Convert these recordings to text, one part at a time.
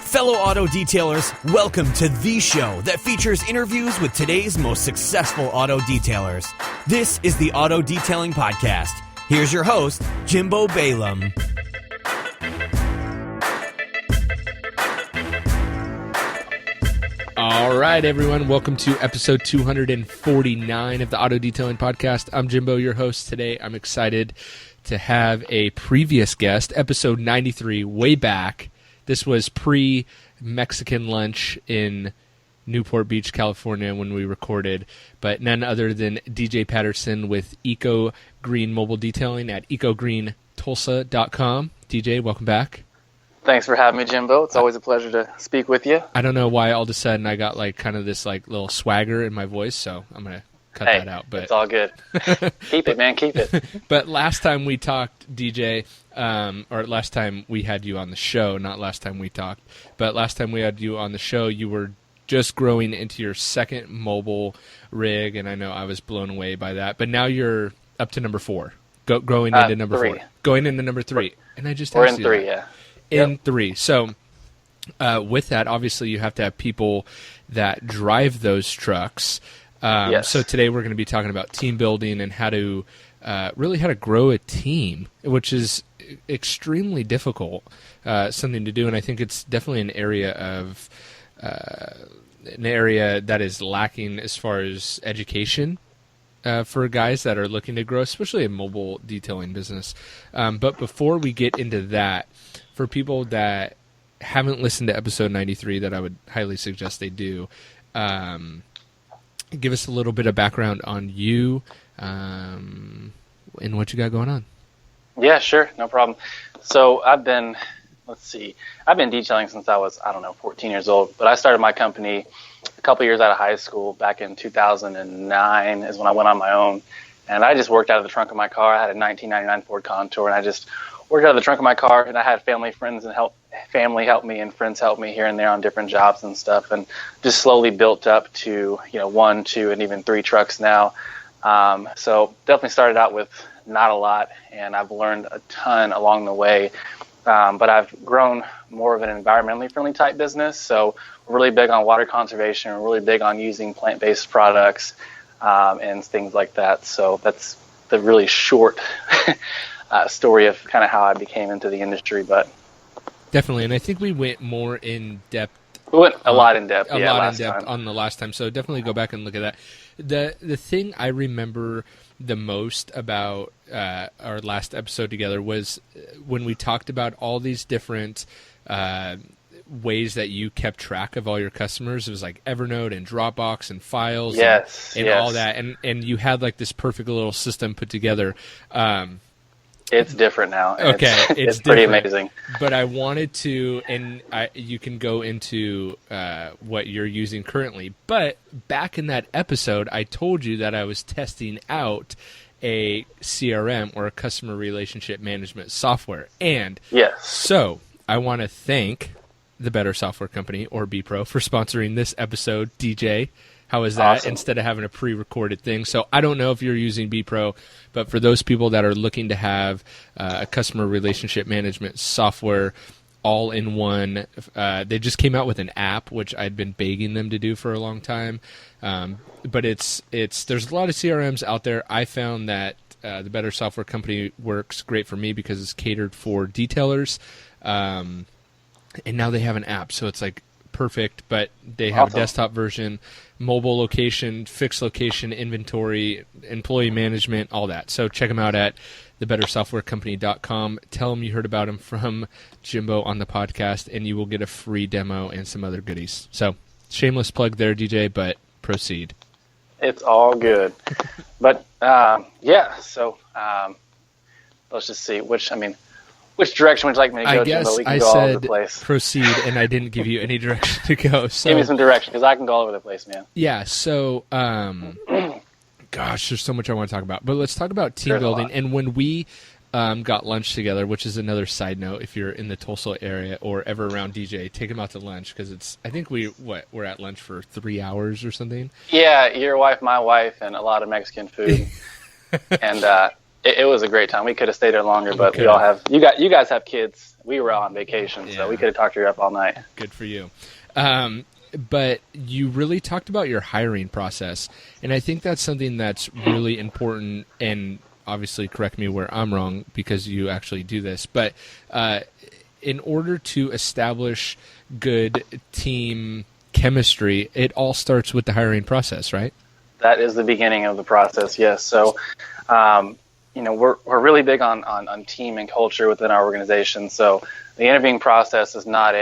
Fellow auto detailers, welcome to the show that features interviews with today's most successful auto detailers. This is the Auto Detailing Podcast. Here's your host, Jimbo Balaam. All right, everyone. Welcome to episode 249 of the Auto Detailing Podcast. I'm Jimbo, your host today. I'm excited to have a previous guest, episode 93, way back. This was pre-Mexican lunch in Newport Beach, California when we recorded, but none other than DJ Patterson with EcoGreen Mobile Detailing at EcoGreenTulsa.com. DJ, welcome back. Thanks for having me, Jimbo. It's always a pleasure to speak with you. I don't know why all of a sudden I got kind of this little swagger in my voice, so I'm going to cut that out. But it's all good. Keep it, man. Keep it. But last time we talked, DJ, or last time we had you on the show, not last time we talked, but last time we had you on the show, you were just growing into your second mobile rig, and I know I was blown away by that. But now you're up to number 4, growing into number 3. 4, going into number 3. And I just we're asked in you 3, that. yeah. In 3. So with that, obviously, you have to have people that drive those trucks. Yes. So today we're going to be talking about team building and how to really how to grow a team, which is extremely difficult, something to do. And I think it's definitely an area that is lacking as far as education for guys that are looking to grow, especially a mobile detailing business. But before we get into that, for people that haven't listened to episode 93, that I would highly suggest they do, give us a little bit of background on you and what you got going on. Yeah, sure. No problem. So I've been detailing since I was, 14 years old. But I started my company a couple years out of high school. Back in 2009 is when I went on my own. And I just worked out of the trunk of my car. I had a 1999 Ford Contour, and I just worked out of the trunk of my car, and I had family help me and friends help me here and there on different jobs and stuff, and just slowly built up to 1, 2, and even 3 trucks now. So definitely started out with not a lot, and I've learned a ton along the way. But I've grown more of an environmentally friendly type business. So we're really big on water conservation. We're really big on using plant-based products and things like that. So that's the really short story of kind of how I became into the industry. But definitely, and I think we went more in depth. We went a lot in depth. On the last time. So definitely go back and look at that. The thing I remember the most about our last episode together was when we talked about all these different ways that you kept track of all your customers. It was like Evernote and Dropbox and files and all that. And you had this perfect little system put together. It's different now. Okay, it's pretty amazing. But I wanted to, and you can go into what you're using currently. But back in that episode, I told you that I was testing out a CRM or a customer relationship management software. And so I want to thank the Better Software Company, or BPro, for sponsoring this episode. DJ, how is that? Awesome. Instead of having a pre-recorded thing. So I don't know if you're using BPro, but for those people that are looking to have a customer relationship management software all in one, they just came out with an app, which I'd been begging them to do for a long time. But there's a lot of CRMs out there. I found that the Better Software Company works great for me because it's catered for detailers. And now they have an app, so it's perfect, but they have a desktop version, mobile location, fixed location, inventory, employee management, all that. So check them out at thebettersoftwarecompany.com. Tell them you heard about them from Jimbo on the podcast, and you will get a free demo and some other goodies. So shameless plug there, DJ, but proceed. It's all good. But, so let's just see which direction would you like me to go, Jimbo? We can go all over the place. Proceed, and I didn't give you any direction to go. So, give me some direction, because I can go all over the place, man. Yeah, so, gosh, there's so much I want to talk about. But let's talk about team building. And when we got lunch together, which is another side note, if you're in the Tulsa area or ever around DJ, take them out to lunch, because I think we're at lunch for 3 hours or something. Yeah, your wife, my wife, and a lot of Mexican food. And It was a great time. We could have stayed there longer, but we all have you guys have kids. We were all on vacation, so we could have talked you up all night. Good for you. But you really talked about your hiring process, and I think that's something that's really important. And obviously, correct me where I'm wrong because you actually do this. But in order to establish good team chemistry, it all starts with the hiring process, right? That is the beginning of the process. Yes. So. We're really big on team and culture within our organization. So the interviewing process is not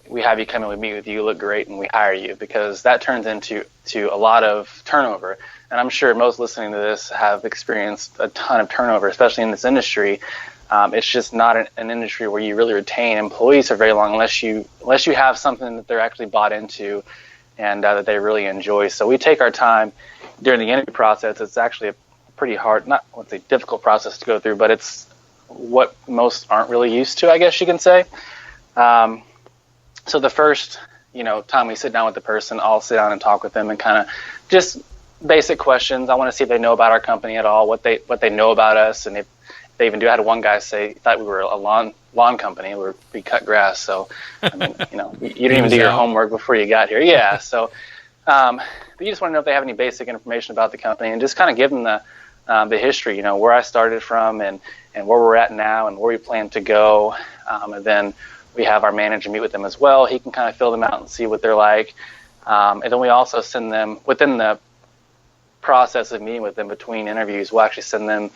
we have you come in, we meet with you, look great, and we hire you, because that turns into a lot of turnover. And I'm sure most listening to this have experienced a ton of turnover, especially in this industry. It's just not an industry where you really retain employees for very long unless you have something that they're actually bought into and that they really enjoy. So we take our time during the interview process. It's actually a pretty hard, not let's say difficult process to go through, but it's what most aren't really used to, I guess you can say. So the first, time we sit down with the person, I'll sit down and talk with them and kind of just basic questions. I want to see if they know about our company at all, what they know about us, and if they even do. I had one guy say he thought we were a lawn company where we cut grass. So I mean, you didn't even do your homework before you got here. Yeah. So, but you just want to know if they have any basic information about the company, and just kind of give them the history, where I started from and where we're at now and where we plan to go. And then we have our manager meet with them as well. He can kind of fill them out and see what they're like. And then we also send them, within the process of meeting with them between interviews, we'll actually send them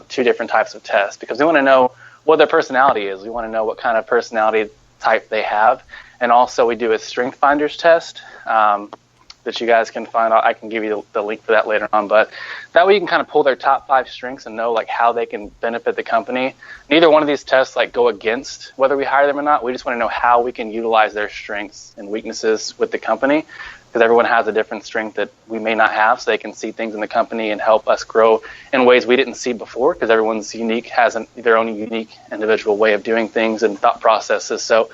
2 different types of tests, because we want to know what their personality is. We want to know what kind of personality type they have. And also we do a strength finders test that you guys can find out. I can give you the link for that later on, but that way you can kind of pull their top 5 strengths and know like how they can benefit the company. Neither one of these tests like go against whether we hire them or not. We just want to know how we can utilize their strengths and weaknesses with the company, because everyone has a different strength that we may not have, so they can see things in the company and help us grow in ways we didn't see before, because everyone's unique, has their own unique individual way of doing things and thought processes. So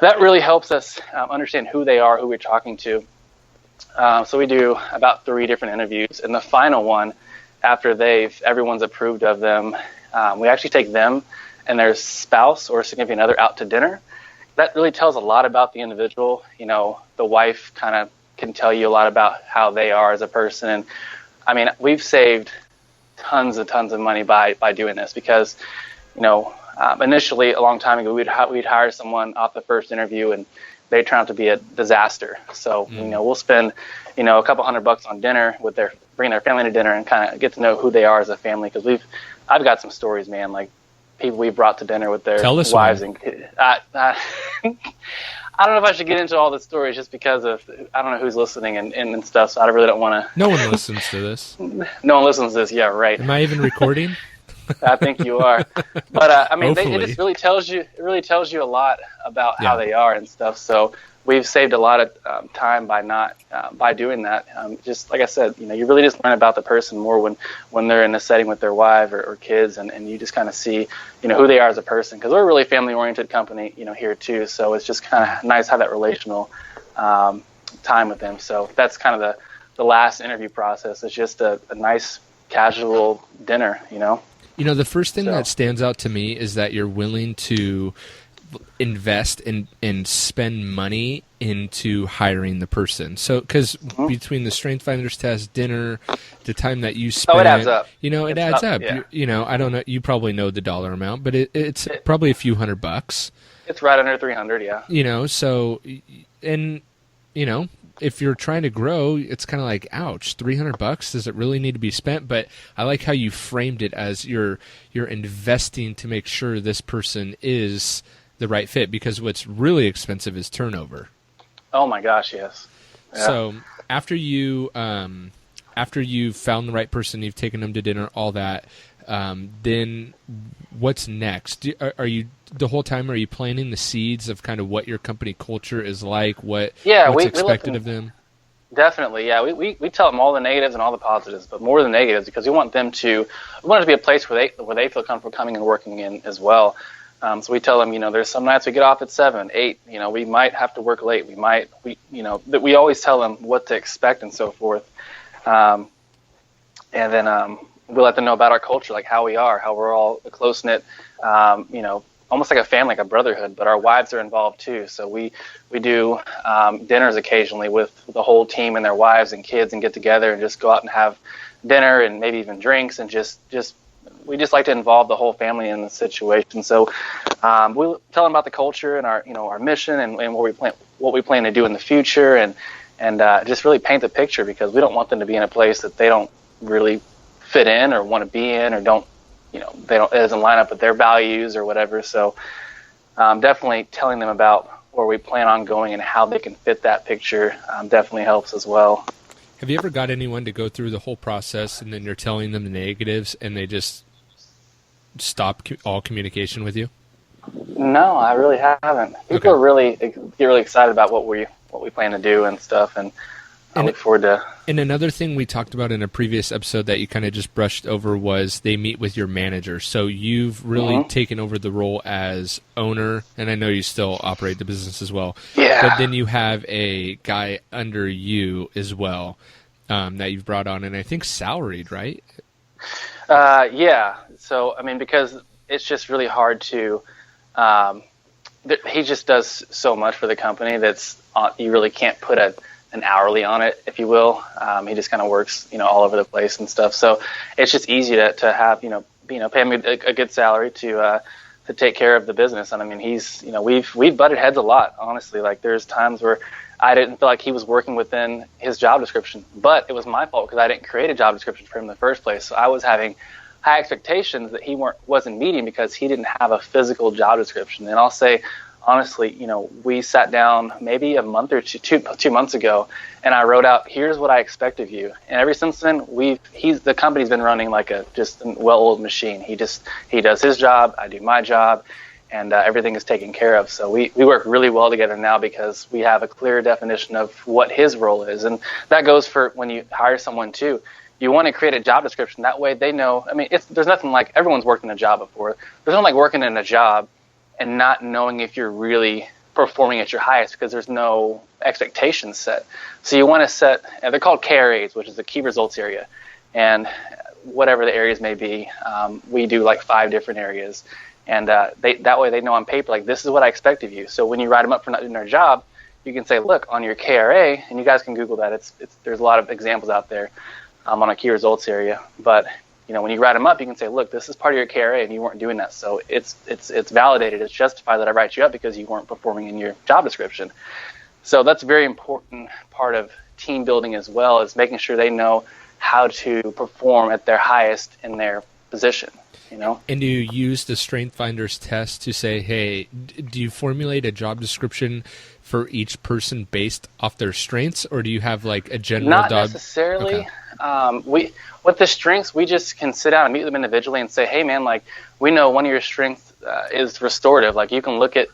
that really helps us understand who they are, who we're talking to. So we do about 3 different interviews, and the final one, after everyone's approved of them, we actually take them and their spouse or significant other out to dinner. That really tells a lot about the individual. The wife kind of can tell you a lot about how they are as a person. And I mean, we've saved tons of money by doing this, because, initially a long time ago, we'd hire someone off the first interview and they turn out to be a disaster. So, we'll spend, a couple $100 on dinner bring their family to dinner and kind of get to know who they are as a family. Because I've got some stories, man, like people we brought to dinner with their wives and kids. I don't know if I should get into all the stories just because of, I don't know who's listening and stuff. So I really don't want to. No one listens to this. No one listens to this. Yeah, right. Am I even recording? I think you are, but I mean, it just really tells you. It really tells you a lot about how they are and stuff. So we've saved a lot of time by doing that. Just like I said, you really just learn about the person more when they're in a setting with their wife or kids, and you just kind of see, who they are as a person. Because we're a really family-oriented company, here too. So it's just kind of nice to have that relational time with them. So that's kind of the last interview process. It's just a nice casual dinner, the first thing that stands out to me is that you're willing to invest and spend money into hiring the person. So, because between the Strength Finders test, dinner, the time that you spend, it adds up. It adds up. Yeah. I don't know. You probably know the dollar amount, but it's probably a few $100. It's right under 300. Yeah. So, and if you're trying to grow, it's kind of like, ouch, $300, does it really need to be spent? But I like how you framed it as you're investing to make sure this person is the right fit, because what's really expensive is turnover. Oh my gosh, yes. Yeah. So after you've found the right person, you've taken them to dinner, all that, then what's next? Are you the whole time, are you planting the seeds of kind of what your company culture is like, what's expected of them? Definitely, yeah. We tell them all the negatives and all the positives, but more the negatives, because we want it to be a place where they feel comfortable coming and working in as well. So we tell them, there's some nights we get off at 7, 8, we might have to work late. That we always tell them what to expect and so forth. And then we let them know about our culture, like how we are, how we're all close knit, almost like a family, like a brotherhood. But our wives are involved too, so we do dinners occasionally with the whole team and their wives and kids, and get together and just go out and have dinner and maybe even drinks, and we just like to involve the whole family in the situation. So we tell them about the culture and our mission and what we plan to do in the future, and just really paint the picture, because we don't want them to be in a place that they don't really fit in or want to be in, or it doesn't line up with their values or whatever. So definitely telling them about where we plan on going and how they can fit that picture definitely helps as well. Have you ever got anyone to go through the whole process and then you're telling them the negatives and they just stop all communication with you? No, I really haven't. People get really excited about what we plan to do and stuff, and I look forward to. And another thing we talked about in a previous episode that you kind of just brushed over was they meet with your manager. So you've really taken over the role as owner, and I know you still operate the business as well. Yeah. But then you have a guy under you as well that you've brought on, and I think salaried, right? Yeah. So, because it's just really hard to, he just does so much for the company that's you really can't put an hourly on it, if you will. He just kind of works, all over the place and stuff. So it's just easy to have, pay him a good salary to take care of the business. And he's, we've butted heads a lot, honestly. Like there's times where I didn't feel like he was working within his job description, but it was my fault because I didn't create a job description for him in the first place. So I was having high expectations that he wasn't meeting because he didn't have a physical job description. And I'll say, honestly, we sat down maybe a month or two months ago, and I wrote out, here's what I expect of you. And ever since then, the company's been running like just a well-oiled machine. He does his job, I do my job, and everything is taken care of. So we work really well together now because we have a clear definition of what his role is. And that goes for when you hire someone too. You want to create a job description. That way they know, there's nothing like, everyone's worked in a job before. There's nothing like working in a job and not knowing if you're really performing at your highest because there's no expectations set. So you want to set, they're called KRAs, which is the key results area. And whatever the areas may be, we do like 5 different areas. And that way they know on paper, like, this is what I expect of you. So when you write them up for not doing their job, you can say, look, on your KRA, and you guys can Google that. There's a lot of examples out there on a key results area. But when you write them up, you can say, look, this is part of your KRA, and you weren't doing that. So it's validated. It's justified that I write you up because you weren't performing in your job description. So that's a very important part of team building as well, is making sure they know how to perform at their highest in their position. And do you use the Strength Finders test to say, hey, do you formulate a job description for each person based off their strengths, or do you have like a general Not necessarily. Okay. With the strengths, we just can sit down and meet them individually and say, hey man, like, we know one of your strengths is restorative. Like, you can look at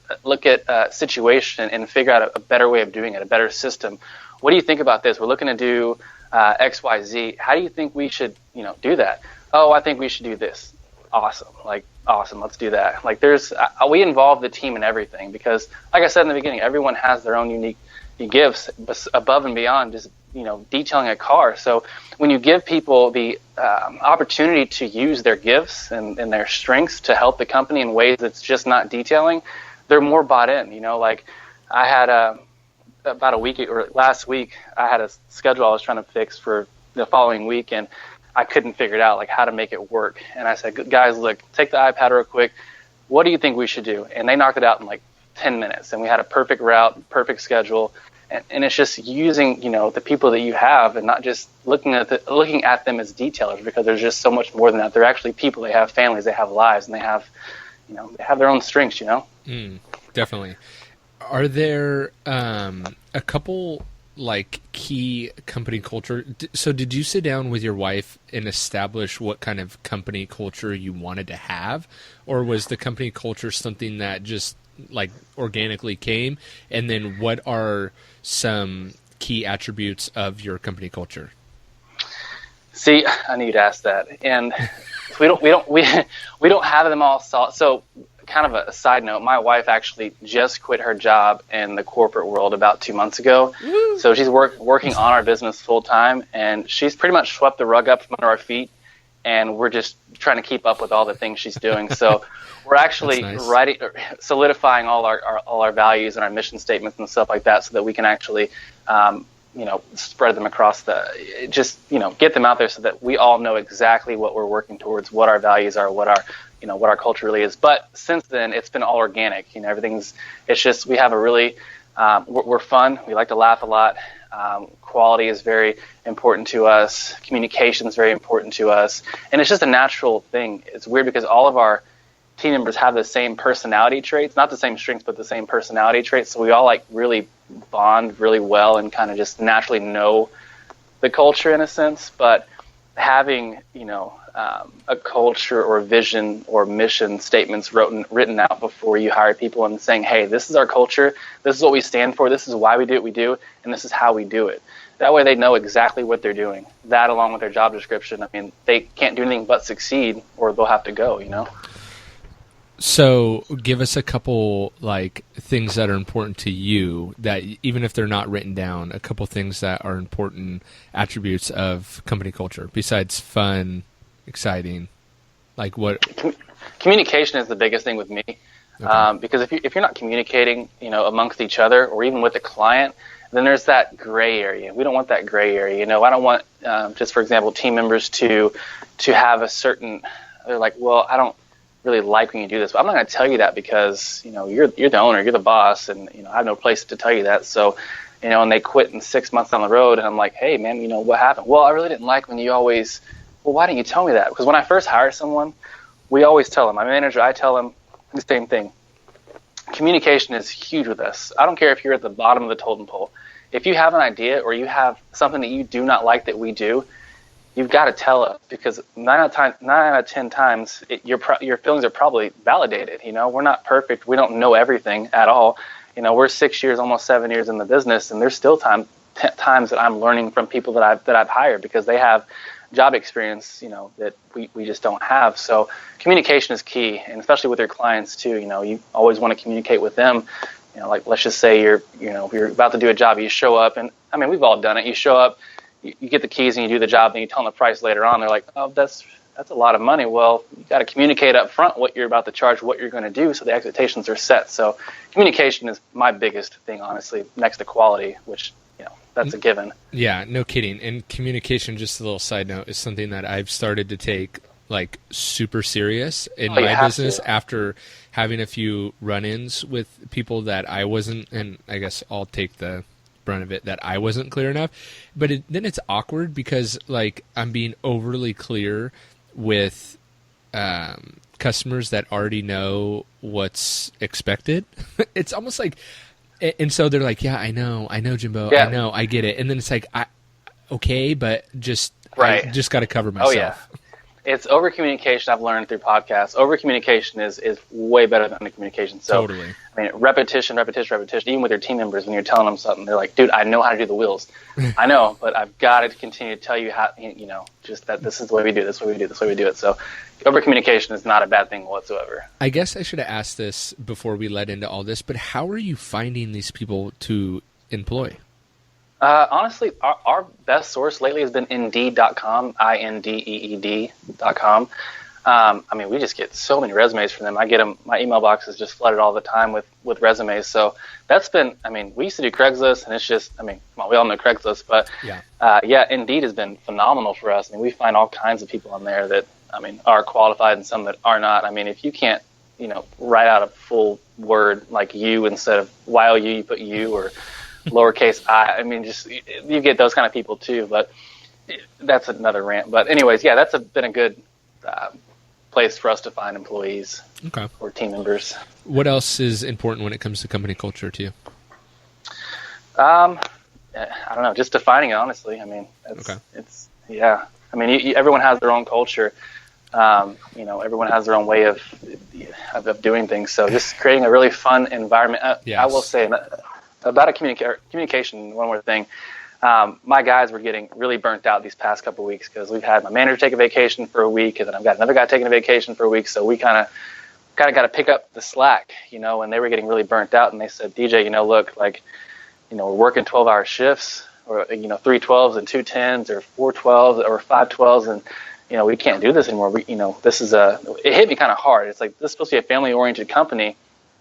a situation and figure out a better way of doing it, a better system. What do you think about this? We're looking to do X, Y, Z. How do you think we should, do that? Oh, I think we should do this. Awesome. Let's do that. Like, we involve the team in everything because, like I said in the beginning, everyone has their own unique gifts above and beyond just, detailing a car. So when you give people the opportunity to use their gifts and their strengths to help the company in ways that's just not detailing, they're more bought in. Like, I had about a week or last week, I had a schedule I was trying to fix for the following week, and I couldn't figure it out, like how to make it work. And I said, guys, look, take the iPad real quick. What do you think we should do? And they knocked it out in like 10 minutes. And we had a perfect route, perfect schedule. And it's just using, the people that you have and not just looking at them as detailers, because there's just so much more than that. They're actually people. They have families, they have lives, and they have their own strengths, Definitely. Are there a couple like key company culture? So did you sit down with your wife and establish what kind of company culture you wanted to have, or was the company culture something that just like organically came? And then what are some key attributes of your company culture? See, I knew you'd ask that. And we don't have them all solved. So kind of a side note, my wife actually just quit her job in the corporate world about 2 months ago. So she's working on our business full time, and she's pretty much swept the rug up from under our feet. and we're just trying to keep up with all the things she's doing. So we're actually solidifying all our values and our mission statements and stuff like that, so that we can actually, spread them across get them out there so that we all know exactly what we're working towards, what our values are, what our culture really is. But since then, it's been all organic. We have a really, we're fun. We like to laugh a lot. Quality is very important to us. Communication is very important to us. And it's just a natural thing. It's weird because all of our team members have the same personality traits, not the same strengths, but the same personality traits. So we all really bond really well and kind of just naturally know the culture in a sense. But having, a culture or vision or mission statements written out before you hire people and saying, hey, this is our culture, this is what we stand for, this is why we do what we do, and this is how we do it. That way they know exactly what they're doing. That, along with their job description, they can't do anything but succeed, or they'll have to go, So give us a couple things that are important to you, that even if they're not written down, a couple things that are important attributes of company culture besides fun, exciting, what? Communication is the biggest thing with me. Okay. Because if you're not communicating, amongst each other or even with the client, then there's that gray area. We don't want that gray area. I don't want, just for example, team members to have a certain, they're like, well, I don't really like when you do this, but I'm not going to tell you that because, you're the owner, you're the boss, and, I have no place to tell you that. So, and they quit in 6 months down the road, and I'm like, hey, man, what happened? Well, I really didn't like when you always, well, why didn't you tell me that? Because when I first hire someone, we always tell them, my manager, I tell them the same thing. Communication is huge with us. I don't care if you're at the bottom of the totem pole. If you have an idea or you have something that you do not like that we do, you've got to tell us, because 9 out of 10 times your feelings are probably validated. We're not perfect. We don't know everything at all. We're 6 years, almost 7 years in the business, and there's still times that I'm learning from people that I've hired because they have job experience, that we just don't have. So communication is key, and especially with your clients too. You always want to communicate with them. Let's just say you're about to do a job, you show up, and we've all done it. You show up, you get the keys and you do the job, and you tell them the price later on. They're like, oh, that's a lot of money. Well, you got to communicate up front what you're about to charge, what you're going to do, so the expectations are set. So communication is my biggest thing, honestly, next to quality, which that's a given. Yeah, no kidding. And communication, just a little side note, is something that I've started to take super serious in my business after having a few run-ins with people that I wasn't, and I guess I'll take the brunt of it, that I wasn't clear enough. But then it's awkward because I'm being overly clear with customers that already know what's expected. It's almost like, and so they're like, yeah, I know, Jimbo, yeah. I know, I get it. And then it's like, okay, but I just got to cover myself. Oh, yeah. It's over communication. I've learned through podcasts. Over communication is way better than under communication. So, totally. Repetition. Even with your team members, when you're telling them something, they're like, "Dude, I know how to do the wheels. I know, but I've got to continue to tell you how. Just that this is the way we do it. This is the way we do it. This is the way we do it." So, over communication is not a bad thing whatsoever. I guess I should have asked this before we led into all this, but how are you finding these people to employ? Honestly, our best source lately has been Indeed.com, Indeed.com. We just get so many resumes from them. I get them. My email box is just flooded all the time with resumes. So that's been, we used to do Craigslist, and it's just, we all know Craigslist, but Indeed has been phenomenal for us. We find all kinds of people on there that, are qualified and some that are not. If you can't, write out a full word like you instead of YOU, you put you, or lowercase I. Just you get those kind of people too, but that's another rant. But anyways, that's been a good place for us to find employees or team members. What else is important when it comes to company culture to you? I don't know, just defining it honestly. Everyone has their own culture. Everyone has their own way of doing things. So just creating a really fun environment. I will say about communication, one more thing. My guys were getting really burnt out these past couple of weeks because we've had my manager take a vacation for a week, and then I've got another guy taking a vacation for a week. So we kind of got to pick up the slack, and they were getting really burnt out. And they said, DJ, look, we're working 12-hour shifts, or 3 12s and 2 10s, or 4 12s or 5 12s, and we can't do this anymore. This is it hit me kind of hard. It's like, this is supposed to be a family-oriented company,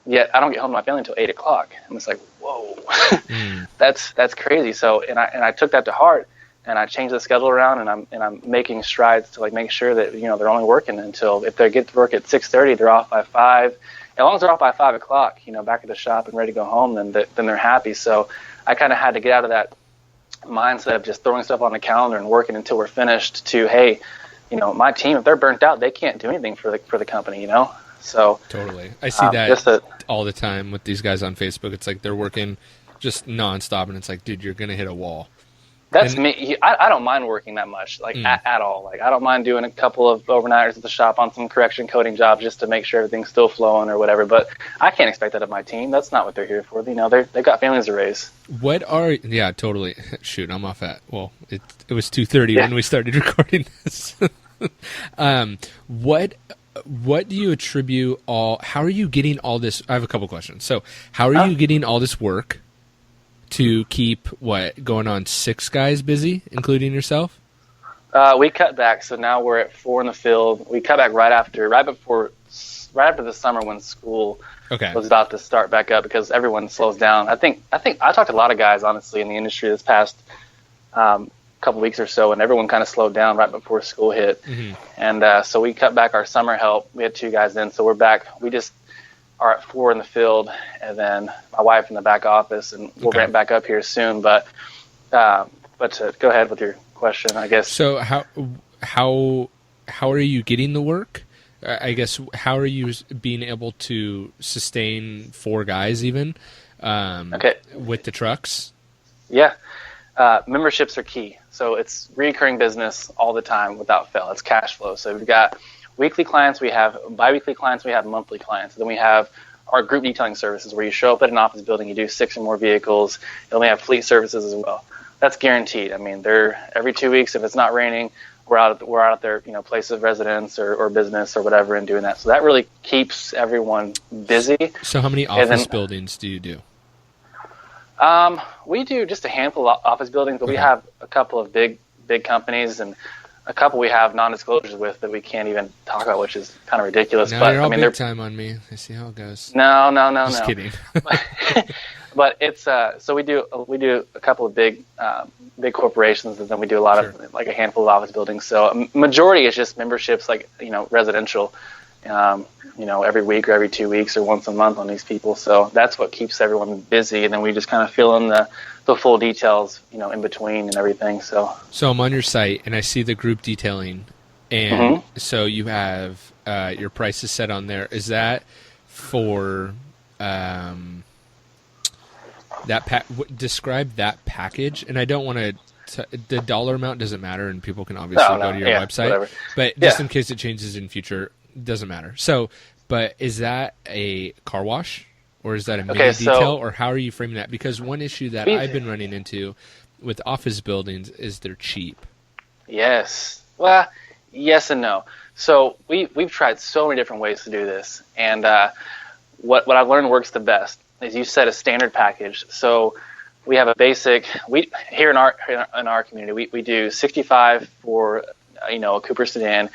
yet I don't get home to my family until 8 o'clock. And it's like, whoa, that's crazy. So, and I took that to heart, and I changed the schedule around, and I'm making strides to like make sure that, they're only working until, if they get to work at 6:30, they're off by 5. As long as they're off by 5 o'clock, back at the shop and ready to go home, then they're happy. So I kind of had to get out of that mindset of just throwing stuff on the calendar and working until we're finished to, hey, my team, if they're burnt out, they can't do anything for the company, So totally, I see that all the time with these guys on Facebook. It's like they're working just nonstop, and it's like, dude, you're gonna hit a wall. That's me. I don't mind working that much, at all. Like, I don't mind doing a couple of overnighters at the shop on some correction coding jobs just to make sure everything's still flowing or whatever. But I can't expect that of my team. That's not what they're here for. They've got families to raise. Yeah, totally. Shoot, I'm off at, well, it was 2:30 when we started recording this. What do you attribute how are you getting all this? I have a couple questions. So how are you getting all this work to keep going on 6 guys busy, including yourself? We cut back, so now we're at 4 in the field. We cut back right after the summer when school was about to start back up, because everyone slows down. I think I talked to a lot of guys, honestly, in the industry this past couple weeks or so, and everyone kind of slowed down right before school hit. And so we cut back our summer help. We had 2 guys then, so we're back. We just are at 4 in the field, and then my wife in the back office, and we'll ramp back up here soon. But to go ahead with your question, I guess. So how are you getting the work? I guess, how are you being able to sustain 4 guys even with the trucks? Yeah. Memberships are key. So it's recurring business all the time without fail. It's cash flow. So we've got weekly clients, we have bi-weekly clients, we have monthly clients. Then we have our group detailing services, where you show up at an office building, you do 6 or more vehicles. And we have fleet services as well. That's guaranteed. I mean, they're every 2 weeks. If it's not raining, we're out at their place of residence or business or whatever, and doing that. So that really keeps everyone busy. So how many office buildings do you do? We do just a handful of office buildings, but we have a couple of big companies, and a couple we have non-disclosures with that we can't even talk about, which is kind of ridiculous. No, but you're all big they're time on me. I see how it goes. No. Just kidding. But it's so we do a couple of big corporations, and then we do a lot of like a handful of office buildings. So a majority is just memberships, like residential. Every week or every 2 weeks or once a month on these people. So that's what keeps everyone busy. And then we just kind of fill in the full details, in between and everything. So I'm on your site and I see the group detailing, and so you have your prices set on there. Is that for describe that package? And I don't want to. The dollar amount doesn't matter, and people can obviously go to your website. Whatever. But just in case it changes in future, doesn't matter. So, but is that a car wash, or is that a mini detail, or how are you framing that? Because one issue that I've been running into with office buildings is they're cheap. Yes. Well, yes and no. So we've tried so many different ways to do this, and what I've learned works the best is you set a standard package. So we have a basic. Here in our community, we do 65 for a Cooper sedan,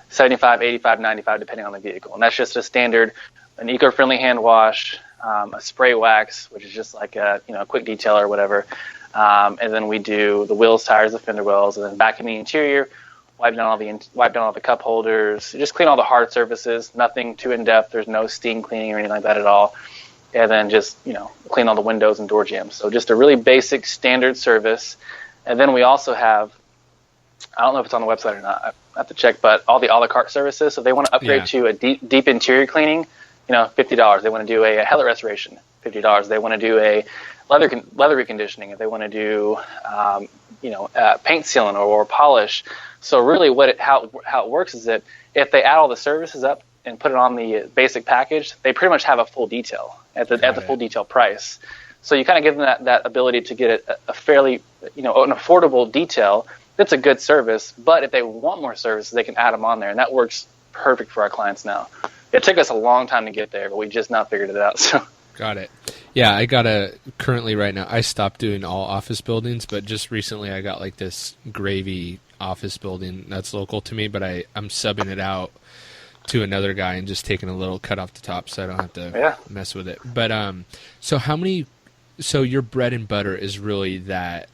75, 85, 95, depending on the vehicle. And that's just a standard, an eco-friendly hand wash, a spray wax, which is just like a quick detail or whatever. And then we do the wheels, tires, the fender wells, and then back in the interior, wipe down all the cup holders, just clean all the hard surfaces, nothing too in-depth. There's no steam cleaning or anything like that at all. And then just, clean all the windows and door jambs. So just a really basic standard service. And then we also have, I don't know if it's on the website or not, I have to check, but all the a la carte services. So if they want to upgrade to a deep interior cleaning, $50. They want to do a helmet restoration, $50. They want to do a leather reconditioning. If they want to do, paint sealing or polish. So really how it works is that if they add all the services up and put it on the basic package, they pretty much have a full detail at the full detail price. So you kind of give them that ability to get a fairly, an affordable detail. That's a good service, but if they want more services, they can add them on there, and that works perfect for our clients now. It took us a long time to get there, but we just now figured it out. So. Got it. Yeah, I currently right now, I stopped doing all office buildings, but just recently I got like this gravy office building that's local to me, but I'm subbing it out to another guy and just taking a little cut off the top so I don't have to mess with it. But so your bread and butter is really that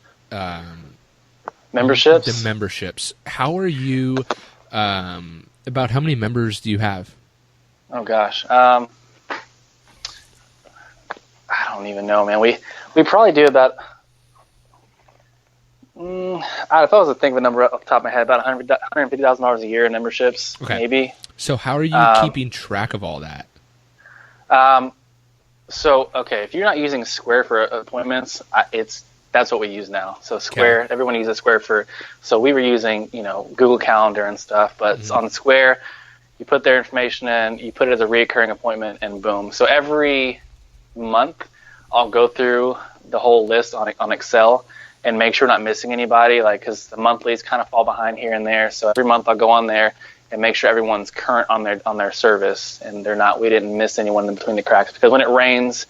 memberships. The memberships. How are you? About how many members do you have? Oh gosh, I don't even know, man. We probably do about. If I was to think of a number off the top of my head, about $150,000 a year in memberships, maybe. So how are you keeping track of all that? If you're not using Square for appointments, that's what we use now. So Square, everyone uses Square so we were using, Google Calendar and stuff, but on Square, you put their information in, you put it as a recurring appointment, and boom. So every month, I'll go through the whole list on Excel and make sure we're not missing anybody, because the monthlies kind of fall behind here and there. So every month I'll go on there and make sure everyone's current on their service, and we didn't miss anyone in between the cracks. Because when it rains,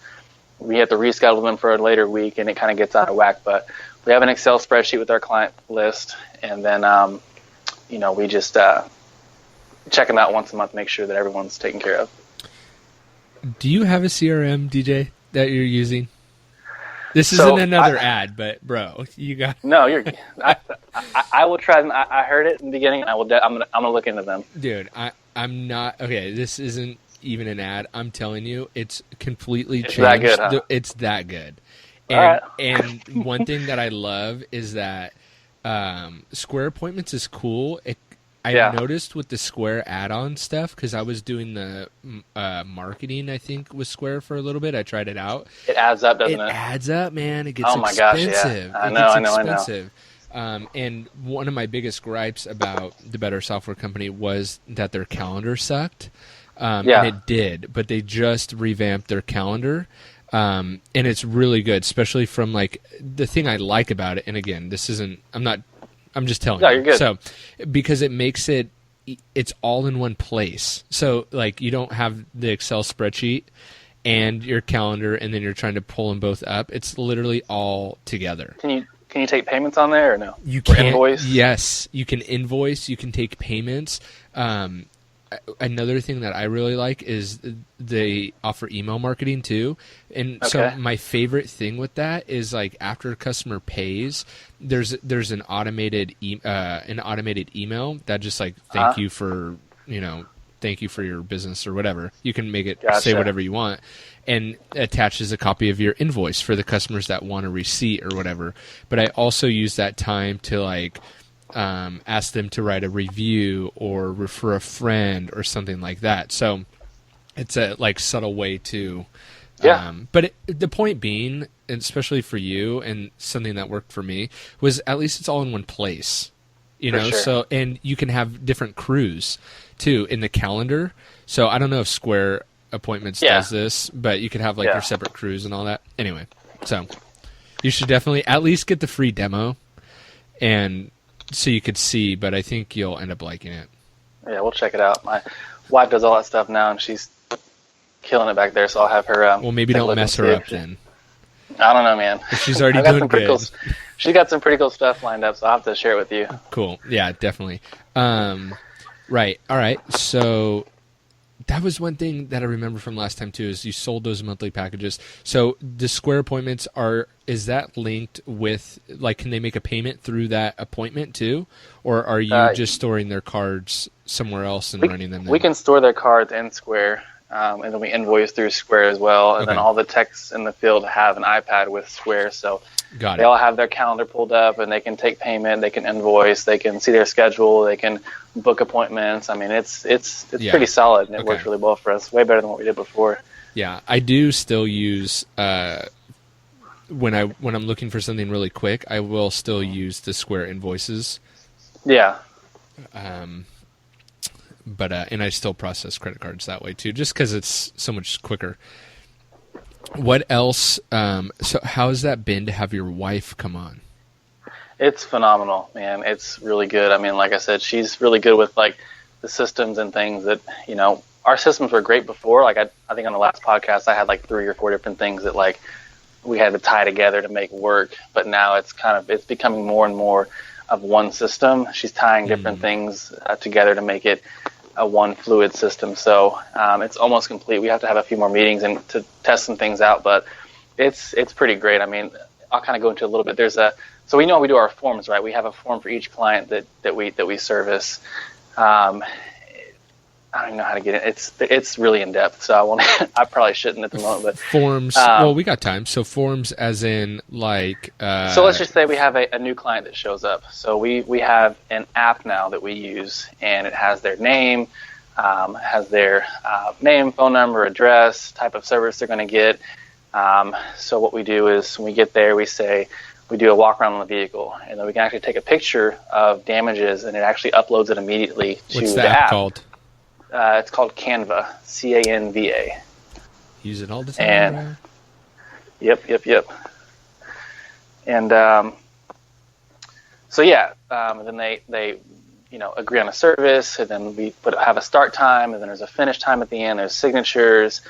we have to reschedule them for a later week, and it kind of gets out of whack. But we have an Excel spreadsheet with our client list, and then we just check them out once a month, make sure that everyone's taken care of. Do you have a CRM, DJ, that you're using? This isn't another ad, but bro, you got. No, you're. I will try them. I heard it in the beginning, and I'm gonna look into them. Dude, I'm not okay. This isn't even an ad. I'm telling you, it's completely changed. That good, huh? It's that good. And and one thing that I love is that Square Appointments is cool. I noticed with the Square add-on stuff, because I was doing the marketing, I think, with Square for a little bit. I tried it out. It adds up, doesn't it? It adds up, man. It gets expensive. Gosh, yeah. I know. And one of my biggest gripes about the Better Software Company was that their calendar sucked. And it did, but they just revamped their calendar. And it's really good, especially from the thing I like about it. And again, I'm just telling you. You're good. So, because it makes it's all in one place. So, you don't have the Excel spreadsheet and your calendar, and then you're trying to pull them both up. It's literally all together. Can you take payments on there or no? You can invoice? Yes, you can invoice. You can take payments. Another thing that I really like is they offer email marketing too. And so my favorite thing with that is after a customer pays, there's an automated email that just thank you for your business or whatever. You can make it say whatever you want, and attaches a copy of your invoice for the customers that want a receipt or whatever. But I also use that time to ask them to write a review or refer a friend or something like that. So it's a subtle way to but the point being, and especially for you, and something that worked for me, was at least it's all in one place, Sure. So, and you can have different crews too in the calendar. So I don't know if Square Appointments does this, but you could have your separate crews and all that. Anyway, so you should definitely at least get the free demo, and so you could see, but I think you'll end up liking it. Yeah, we'll check it out. My wife does all that stuff now, and she's killing it back there, so I'll have her... well, maybe don't mess her up then. I don't know, man. She's already doing good. She's got some pretty cool stuff lined up, so I'll have to share it with you. Cool. Yeah, definitely. Right. All right. So that was one thing that I remember from last time, too, is you sold those monthly packages. So the Square Appointments is that linked with, can they make a payment through that appointment, too? Or are you just storing their cards somewhere else and running them there? We can store their cards in Square. And then we invoice through Square as well. And then all the techs in the field have an iPad with Square. So they all have their calendar pulled up, and they can take payment, they can invoice, they can see their schedule, they can book appointments. I mean, it's pretty solid, and it works really well for us, way better than what we did before. Yeah, I do still use when I'm looking for something really quick, I will still use the Square invoices. Yeah. But and I still process credit cards that way too, just because it's so much quicker. What else? So how has that been to have your wife come on? It's phenomenal, man. It's really good. I mean, like I said, she's really good with the systems and things that, our systems were great before. I think on the last podcast, I had 3 or 4 different things that we had to tie together to make work. But now it's becoming more and more of one system. She's tying different things together to make it a one fluid system. So it's almost complete. We have to have a few more meetings and to test some things out, but it's pretty great. I mean, I'll kind of go into a little bit. So we know how we do our forms, right? We have a form for each client that we service. I don't even know how to get it. It's really in depth, so I won't. I probably shouldn't at the moment. But forms. Well, we got time. So forms, as in like. So let's just say we have a new client that shows up. So we have an app now that we use, and it has their name, name, phone number, address, type of service they're going to get. So what we do is when we get there, we do a walk around on the vehicle, and then we can actually take a picture of damages, and it actually uploads it immediately to What's the the app app. called? It's called Canva, Canva. Use it all the time. And yep. And then they agree on a service, and then we have a start time, and then there's a finish time at the end. There's signatures.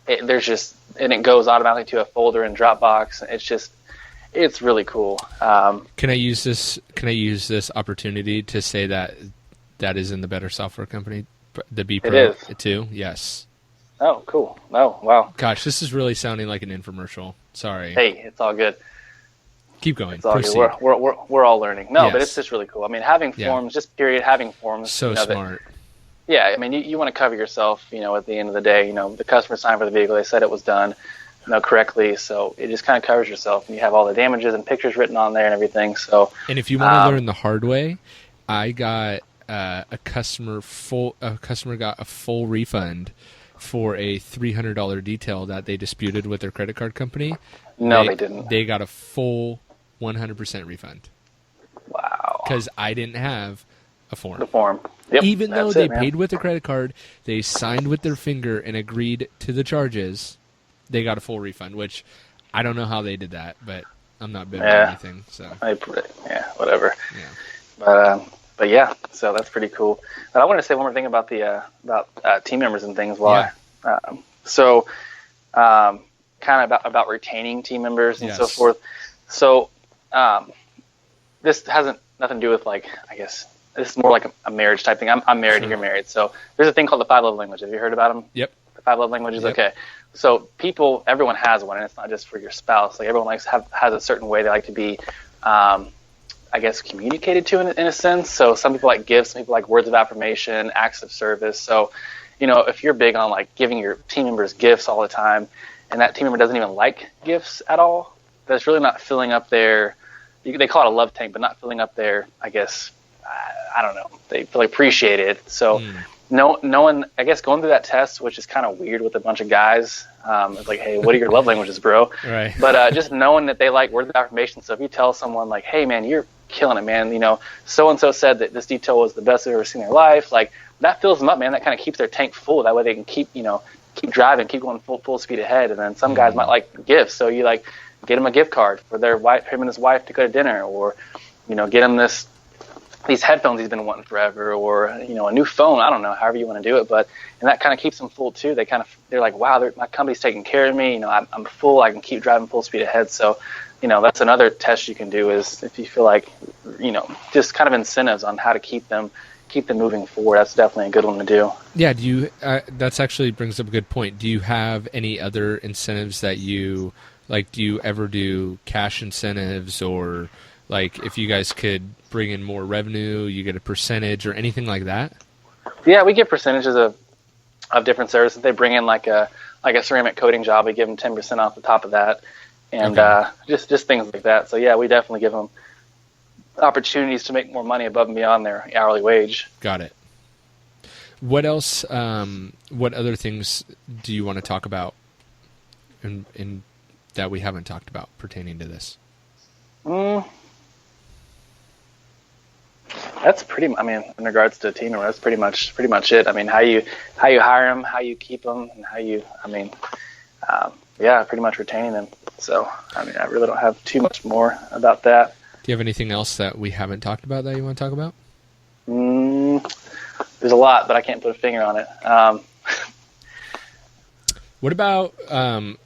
It goes automatically to a folder in Dropbox. It's really cool. Can I use this opportunity to say that is in the Better Software Company, the B Pro? It is too. Yes. Oh, cool. Oh, wow. Gosh, this is really sounding like an infomercial. Sorry. Hey, it's all good. Keep going. It's all Proceed. good. We're all learning. No, Yes. but it's just really cool. I mean, having forms, having forms. So smart. Yeah, I mean, you want to cover yourself, at the end of the day. The customer signed for the vehicle. They said it was done, correctly. So it just kind of covers yourself. And you have all the damages and pictures written on there and everything. So. And if you want to learn the hard way, I got a customer got a full refund for a $300 detail that they disputed with their credit card company. No, they didn't. They got a full 100% refund. Wow. Because I didn't have a form. The form. Yep. Even though they paid with their credit card, they signed with their finger and agreed to the charges, they got a full refund, which I don't know how they did that, but I'm not bitter or anything. So. Whatever. Yeah. But yeah, so that's pretty cool. But I want to say one more thing about the team members and things. Kind of about retaining team members and so forth. So this hasn't nothing to do with this is more like a marriage type thing. I'm married, and you're married. So there's a thing called the 5 love languages. Have you heard about them? Yep. The 5 love languages. Yep. Okay. So everyone has one, and it's not just for your spouse. Like everyone has a certain way they like to be. Communicated to in a sense. So some people like gifts, some people like words of affirmation, acts of service. So, if you're big on like giving your team members gifts all the time, and that team member doesn't even like gifts at all, that's really not filling up they call it a love tank, but not filling up their, I don't know, they feel appreciated. So no one, going through that test, which is kind of weird with a bunch of guys, it's like, hey, what are your love languages, bro? Right. But just knowing that they like words of affirmation. So if you tell someone like, hey man, you're killing it, man, so-and-so said that this detail was the best they've ever seen in their life, like that fills them up, man. That kind of keeps their tank full. That way they can keep driving, keep going full speed ahead. And then some guys might like gifts. So you get them a gift card for him and his wife to go to dinner, or, get him these headphones he's been wanting forever, or, a new phone. I don't know, however you want to do it. And that kind of keeps them full too. They're like, wow, my company's taking care of me. I'm full. I can keep driving full speed ahead. So, that's another test you can do, is if you feel like, just kind of incentives on how to keep them moving forward. That's definitely a good one to do. Yeah. That's actually brings up a good point. Do you have any other incentives that you like? Do you ever do cash incentives, or like if you guys could bring in more revenue, you get a percentage or anything like that? Yeah, we get percentages of different services. If they bring in like a ceramic coating job, we give them 10% off the top of that, and just things like that. So yeah, we definitely give them opportunities to make more money above and beyond their hourly wage. Got it. What else? What other things do you want to talk about in that we haven't talked about pertaining to this? That's in regards to a team member, that's pretty much it. I mean, how you hire them, how you keep them, and pretty much retaining them. So, I really don't have too much more about that. Do you have anything else that we haven't talked about that you want to talk about? There's a lot, but I can't put a finger on it. What about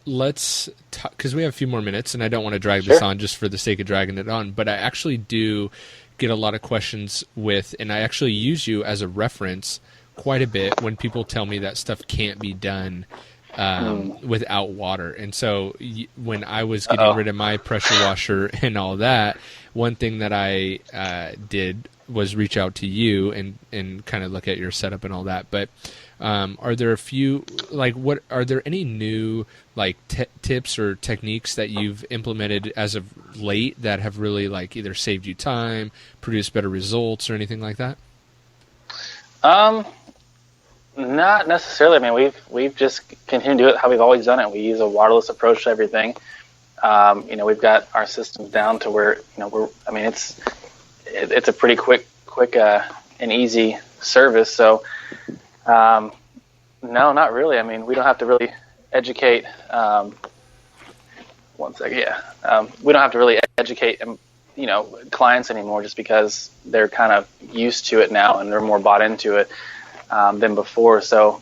let's because we have a few more minutes, and I don't want to drag this on just for the sake of dragging it on, but I actually do get a lot of questions with, and I actually use you as a reference quite a bit when people tell me that stuff can't be done without water. And so when I was getting rid of my pressure washer and all that, one thing that I did was reach out to you and kind of look at your setup and all that. But are there a few, like, what are there any new like tips or techniques that you've implemented as of late that have really like either saved you time, produced better results, or anything like that? Not necessarily. I mean, we've just continued to do it how we've always done it. We use a waterless approach to everything. We've got our systems down to where, it's a pretty quick and easy service. So, no, not really. I mean, we don't have to really educate. One second. Yeah. We don't have to really educate, clients anymore, just because they're kind of used to it now and they're more bought into it than before. So,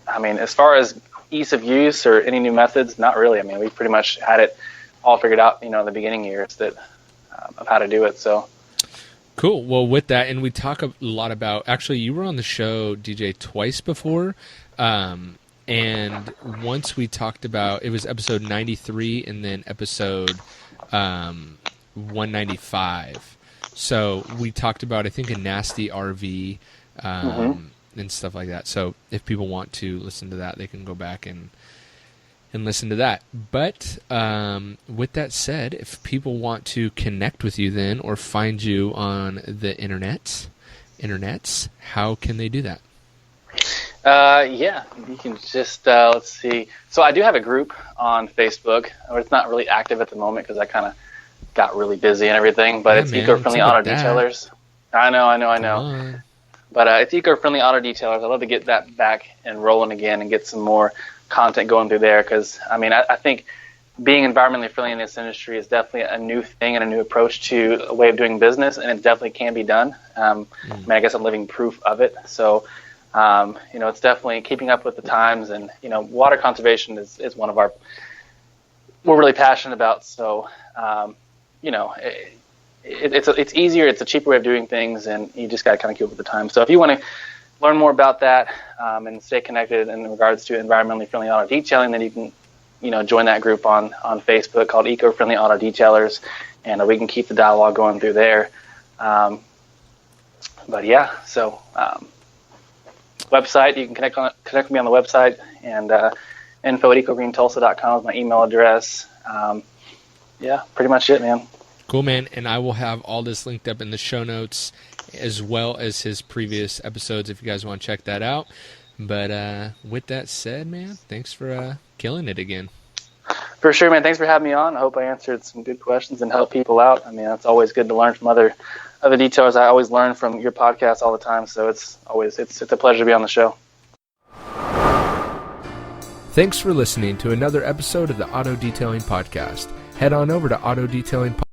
I mean, as far as ease of use or any new methods, not really. I mean, we pretty much had it all figured out, in the beginning years of how to do it. So cool. Well, with that, and we talk a lot about, actually, you were on the show, DJ, twice before. And once we talked about, it was episode 93 and then episode 195. So we talked about, I think, a nasty RV and stuff like that. So if people want to listen to that, they can go back and listen to that. But with that said, if people want to connect with you then or find you on the internets, how can they do that? Yeah, you can just, let's see. So I do have a group on Facebook. It's not really active at the moment because I kind of got really busy and everything, but it's EcoFriendly Auto Detailers. I know. But it's EcoFriendly Auto Detailers. I'd love to get that back and rolling again and get some more content going through there because, I think being environmentally friendly in this industry is definitely a new thing and a new approach to a way of doing business, and it definitely can be done. I guess I'm living proof of it. So, it's definitely keeping up with the times, and, water conservation is one of we're really passionate about. So, it's easier, it's a cheaper way of doing things, and you just got to kind of keep up with the time. So if you want to learn more about that and stay connected in regards to environmentally friendly auto detailing, then you can, join that group on Facebook called EcoFriendly Auto Detailers, and we can keep the dialogue going through there. But yeah, so website, you can connect with me on the website, and info@EcoGreenTulsa.com is my email address. Yeah, pretty much it, man. Cool, man. And I will have all this linked up in the show notes, as well as his previous episodes if you guys want to check that out. But with that said, man, thanks for killing it again. For sure, man. Thanks for having me on. I hope I answered some good questions and helped people out. It's always good to learn from other detailers. I always learn from your podcast all the time, so it's a pleasure to be on the show. Thanks for listening to another episode of the Auto Detailing Podcast. Head on over to autodetailingpodcast.com